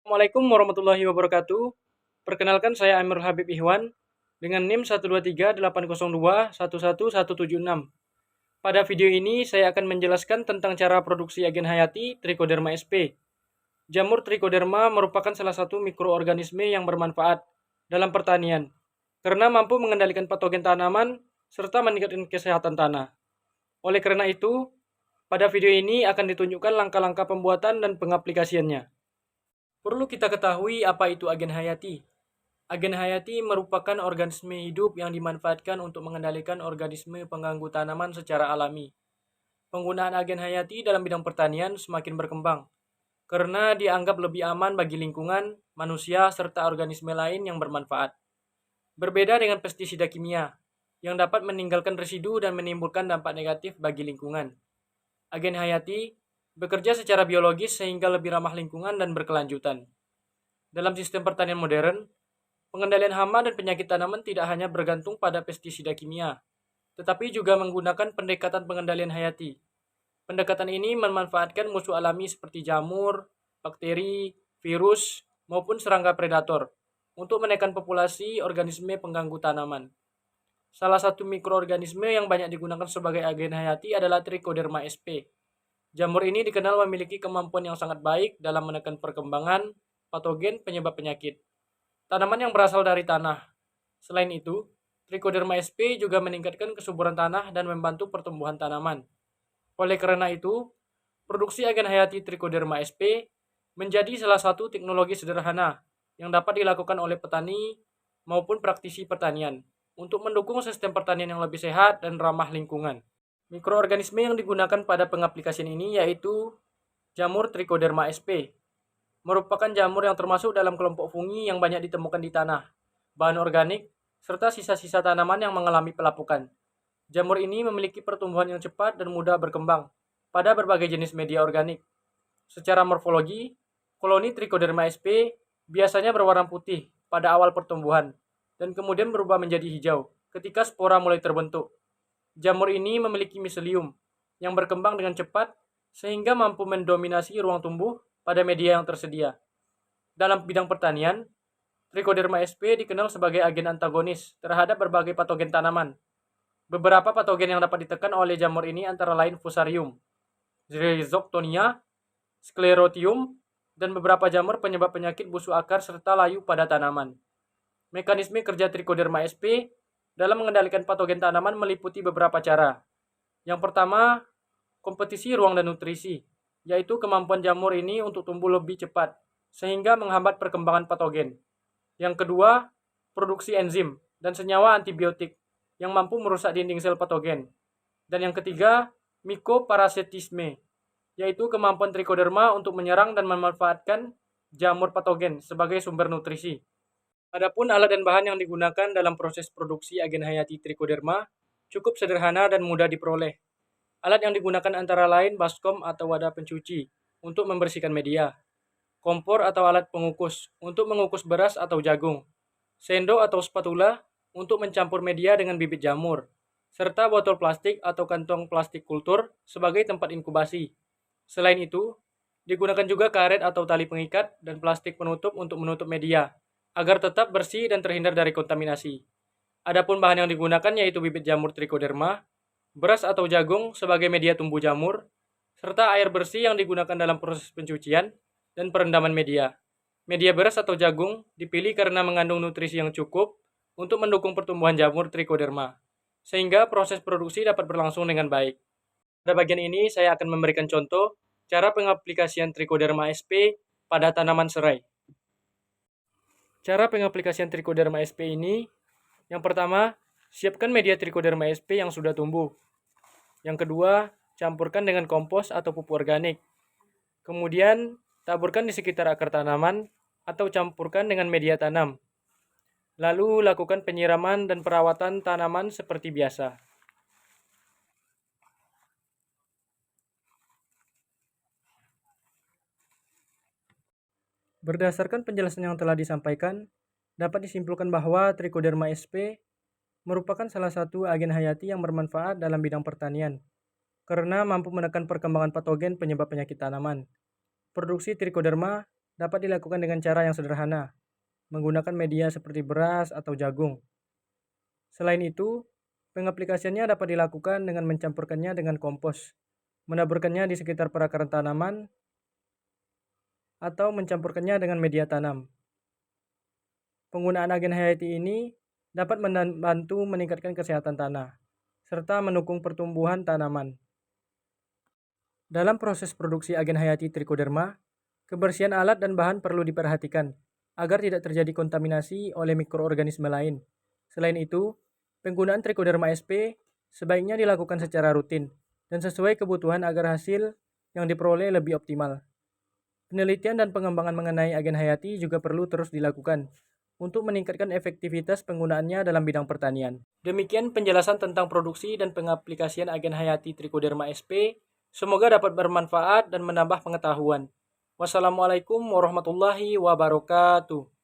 Assalamualaikum warahmatullahi wabarakatuh. Perkenalkan saya Amirul Habib Ihwan dengan NIM 12380211176. Pada video ini saya akan menjelaskan tentang cara produksi agen hayati Trichoderma sp. Jamur Trichoderma merupakan salah satu mikroorganisme yang bermanfaat dalam pertanian karena mampu mengendalikan patogen tanaman serta meningkatkan kesehatan tanah. Oleh karena itu, pada video ini akan ditunjukkan langkah-langkah pembuatan dan pengaplikasiannya. Perlu kita ketahui apa itu agen hayati. Agen hayati merupakan organisme hidup yang dimanfaatkan untuk mengendalikan organisme pengganggu tanaman secara alami. Penggunaan agen hayati dalam bidang pertanian semakin berkembang karena dianggap lebih aman bagi lingkungan, manusia, serta organisme lain yang bermanfaat. Berbeda dengan pestisida kimia yang dapat meninggalkan residu dan menimbulkan dampak negatif bagi lingkungan. Agen hayati bekerja secara biologis sehingga lebih ramah lingkungan dan berkelanjutan. Dalam sistem pertanian modern, pengendalian hama dan penyakit tanaman tidak hanya bergantung pada pestisida kimia, tetapi juga menggunakan pendekatan pengendalian hayati. Pendekatan ini memanfaatkan musuh alami seperti jamur, bakteri, virus, maupun serangga predator untuk menekan populasi organisme pengganggu tanaman. Salah satu mikroorganisme yang banyak digunakan sebagai agen hayati adalah Trichoderma sp. Jamur ini dikenal memiliki kemampuan yang sangat baik dalam menekan perkembangan patogen penyebab penyakit tanaman yang berasal dari tanah. Selain itu, Trichoderma sp juga meningkatkan kesuburan tanah dan membantu pertumbuhan tanaman. Oleh karena itu, produksi agen hayati Trichoderma sp menjadi salah satu teknologi sederhana yang dapat dilakukan oleh petani maupun praktisi pertanian untuk mendukung sistem pertanian yang lebih sehat dan ramah lingkungan. Mikroorganisme yang digunakan pada pengaplikasian ini yaitu jamur Trichoderma sp. Merupakan jamur yang termasuk dalam kelompok fungi yang banyak ditemukan di tanah, bahan organik, serta sisa-sisa tanaman yang mengalami pelapukan. Jamur ini memiliki pertumbuhan yang cepat dan mudah berkembang pada berbagai jenis media organik. Secara morfologi, koloni Trichoderma sp biasanya berwarna putih pada awal pertumbuhan dan kemudian berubah menjadi hijau ketika spora mulai terbentuk. Jamur ini memiliki miselium yang berkembang dengan cepat sehingga mampu mendominasi ruang tumbuh pada media yang tersedia. Dalam bidang pertanian, Trichoderma sp dikenal sebagai agen antagonis terhadap berbagai patogen tanaman. Beberapa patogen yang dapat ditekan oleh jamur ini antara lain Fusarium, Rhizoctonia, Sclerotium, dan beberapa jamur penyebab penyakit busuk akar serta layu pada tanaman. Mekanisme kerja Trichoderma sp dalam mengendalikan patogen tanaman meliputi beberapa cara. Yang pertama, kompetisi ruang dan nutrisi, yaitu kemampuan jamur ini untuk tumbuh lebih cepat, sehingga menghambat perkembangan patogen. Yang kedua, produksi enzim dan senyawa antibiotik yang mampu merusak dinding sel patogen. Dan yang ketiga, mikoparasitisme, yaitu kemampuan Trichoderma untuk menyerang dan memanfaatkan jamur patogen sebagai sumber nutrisi. Adapun alat dan bahan yang digunakan dalam proses produksi agen hayati Trichoderma cukup sederhana dan mudah diperoleh. Alat yang digunakan antara lain baskom atau wadah pencuci untuk membersihkan media, kompor atau alat pengukus untuk mengukus beras atau jagung, sendok atau spatula untuk mencampur media dengan bibit jamur, serta botol plastik atau kantong plastik kultur sebagai tempat inkubasi. Selain itu, digunakan juga karet atau tali pengikat dan plastik penutup untuk menutup media agar tetap bersih dan terhindar dari kontaminasi. Adapun bahan yang digunakan yaitu bibit jamur Trichoderma, beras atau jagung sebagai media tumbuh jamur, serta air bersih yang digunakan dalam proses pencucian dan perendaman media. Media beras atau jagung dipilih karena mengandung nutrisi yang cukup untuk mendukung pertumbuhan jamur Trichoderma, sehingga proses produksi dapat berlangsung dengan baik. Pada bagian ini saya akan memberikan contoh cara pengaplikasian Trichoderma sp pada tanaman serai. Cara pengaplikasian Trichoderma sp ini, yang pertama, siapkan media Trichoderma sp yang sudah tumbuh. Yang kedua, campurkan dengan kompos atau pupuk organik. Kemudian, taburkan di sekitar akar tanaman atau campurkan dengan media tanam. Lalu, lakukan penyiraman dan perawatan tanaman seperti biasa. Berdasarkan penjelasan yang telah disampaikan, dapat disimpulkan bahwa Trichoderma sp merupakan salah satu agen hayati yang bermanfaat dalam bidang pertanian karena mampu menekan perkembangan patogen penyebab penyakit tanaman. Produksi Trichoderma dapat dilakukan dengan cara yang sederhana, menggunakan media seperti beras atau jagung. Selain itu, pengaplikasiannya dapat dilakukan dengan mencampurkannya dengan kompos, menaburkannya di sekitar perakaran tanaman, atau mencampurkannya dengan media tanam. Penggunaan agen hayati ini dapat membantu meningkatkan kesehatan tanah, serta mendukung pertumbuhan tanaman. Dalam proses produksi agen hayati trichoderma, kebersihan alat dan bahan perlu diperhatikan agar tidak terjadi kontaminasi oleh mikroorganisme lain. Selain itu, penggunaan trichoderma sp sebaiknya dilakukan secara rutin dan sesuai kebutuhan agar hasil yang diperoleh lebih optimal. Penelitian dan pengembangan mengenai agen hayati juga perlu terus dilakukan untuk meningkatkan efektivitas penggunaannya dalam bidang pertanian. Demikian penjelasan tentang produksi dan pengaplikasian agen hayati Trichoderma sp. Semoga dapat bermanfaat dan menambah pengetahuan. Wassalamualaikum warahmatullahi wabarakatuh.